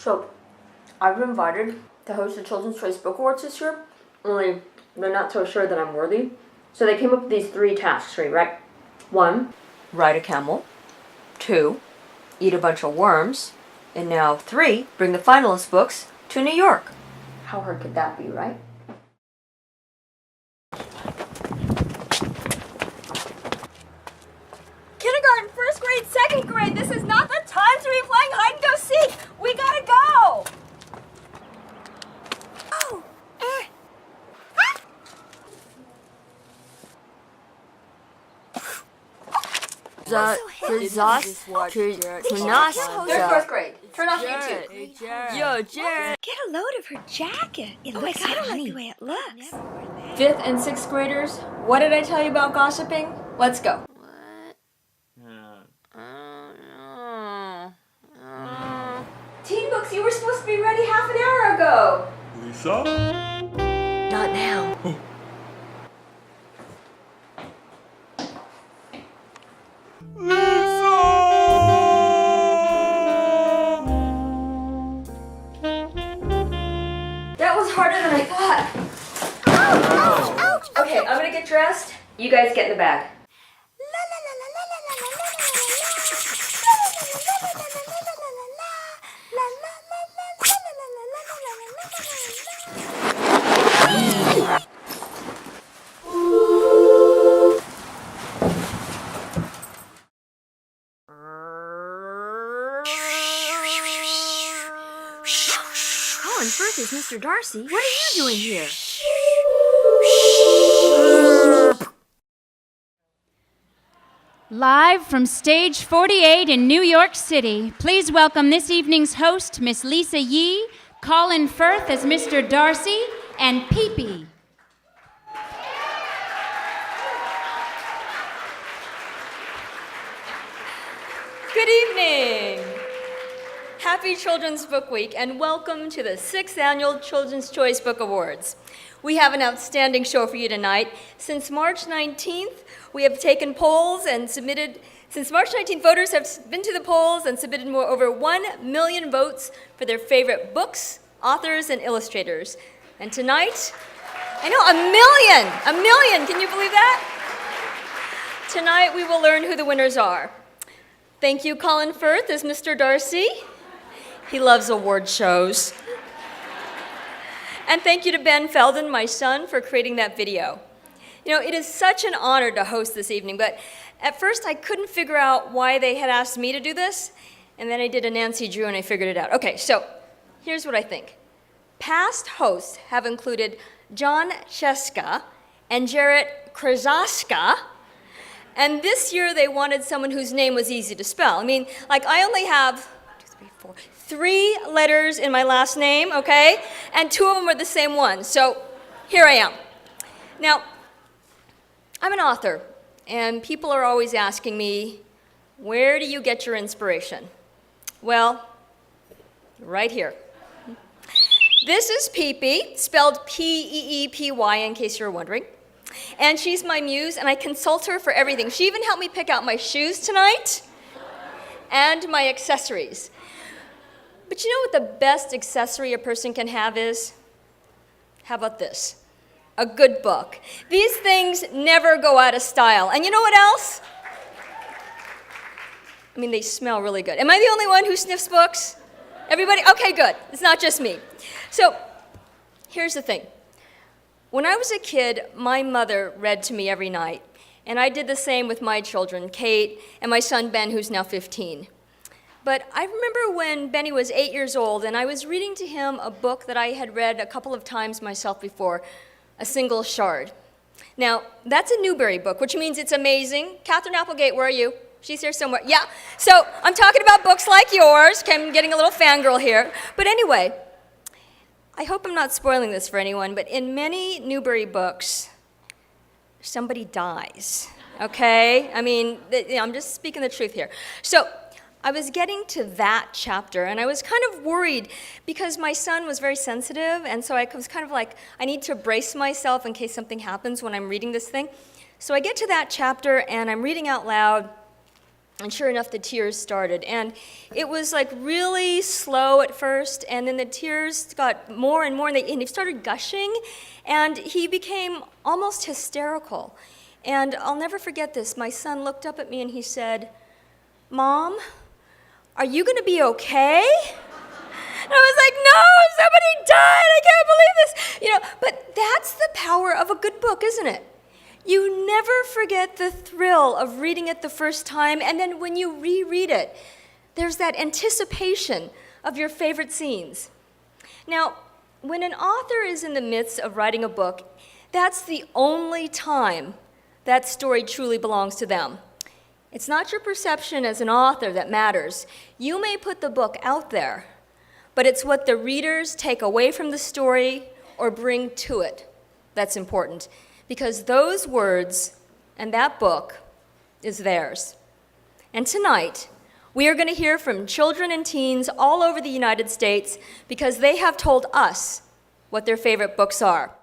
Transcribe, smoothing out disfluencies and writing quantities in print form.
So, I've been invited to host the Children's Choice Book Awards this year, only they're not so sure that I'm worthy. So they came up with these 3 tasks for me, right? 1, ride a camel. 2, eat a bunch of worms. And now 3, bring the finalist books to New York. How hard could that be, right? Kindergarten, first grade, second grade, this is not the time to be playing hide and go seek. We gotta go. Oh. They're 4th grade. Turn off YouTube. Yo, Jared. Get a load of her jacket. I don't like the way it looks. 5th and 6th graders, what did I tell you about gossiping? Let's go. Teen Books, you were supposed to be ready half an hour ago. Lisa? Not now. That was harder than I thought. Ouch! Okay, I'm gonna get dressed. You guys get in the bag. Colin Firth is Mr. Darcy. What are you doing here? Live from Stage 48 in New York City, please welcome this evening's host, Miss Lisa Yee, Colin Firth as Mr. Darcy, and Pee-Pee. Good evening. Happy Children's Book Week, and welcome to the 6th Annual Children's Choice Book Awards. We have an outstanding show for you tonight. Since March 19th, we have taken polls and submitted, since March 19th, voters have been to the polls and submitted over 1 million votes for their favorite books, authors, and illustrators. And tonight, I know, a million, can you believe that? Tonight, we will learn who the winners are. Thank you, Colin Firth, as Mr. Darcy. He loves award shows. And thank you to Ben Felden, my son, for creating that video. You know, it is such an honor to host this evening, but at first I couldn't figure out why they had asked me to do this, and then I did a Nancy Drew and I figured it out. Okay, so here's what I think. Past hosts have included John Cheska and Jarrett Krasaska, and this year they wanted someone whose name was easy to spell. I mean, like I only have 3 letters in my last name, okay? And 2 of them are the same one, so here I am. Now, I'm an author, and people are always asking me, where do you get your inspiration? Well, right here. This is Pee-Pee, spelled P-E-E-P-Y in case you're wondering. And she's my muse, and I consult her for everything. She even helped me pick out my shoes tonight and my accessories. But you know what the best accessory a person can have is? How about this? A good book. These things never go out of style. And you know what else? I mean, they smell really good. Am I the only one who sniffs books? Everybody? Okay, good. It's not just me. So, here's the thing. When I was a kid, my mother read to me every night. And I did the same with my children, Kate, and my son Ben, who's now 15. But I remember when Benny was 8 years old, and I was reading to him a book that I had read a couple of times myself before, A Single Shard. Now, that's a Newbery book, which means it's amazing. Catherine Applegate, where are you? She's here somewhere. Yeah, so I'm talking about books like yours. Okay, I'm getting a little fangirl here. But anyway, I hope I'm not spoiling this for anyone, but in many Newbery books, somebody dies, okay? I mean, I'm just speaking the truth here. So I was getting to that chapter, and I was kind of worried because my son was very sensitive, and so I was kind of like, I need to brace myself in case something happens when I'm reading this thing. So I get to that chapter, and I'm reading out loud, And sure enough, the tears started. And it was like really slow at first, and then the tears got more and more, and he started gushing, and he became almost hysterical. And I'll never forget this. My son looked up at me and he said, "Mom, are you going to be okay?" And I was like, "No, somebody died. I can't believe this." But that's the power of a good book, isn't it? You never forget the thrill of reading it the first time, and then when you reread it, there's that anticipation of your favorite scenes. Now, when an author is in the midst of writing a book, that's the only time that story truly belongs to them. It's not your perception as an author that matters. You may put the book out there, but it's what the readers take away from the story or bring to it that's important, because those words and that book is theirs. And tonight, we are going to hear from children and teens all over the United States because they have told us what their favorite books are.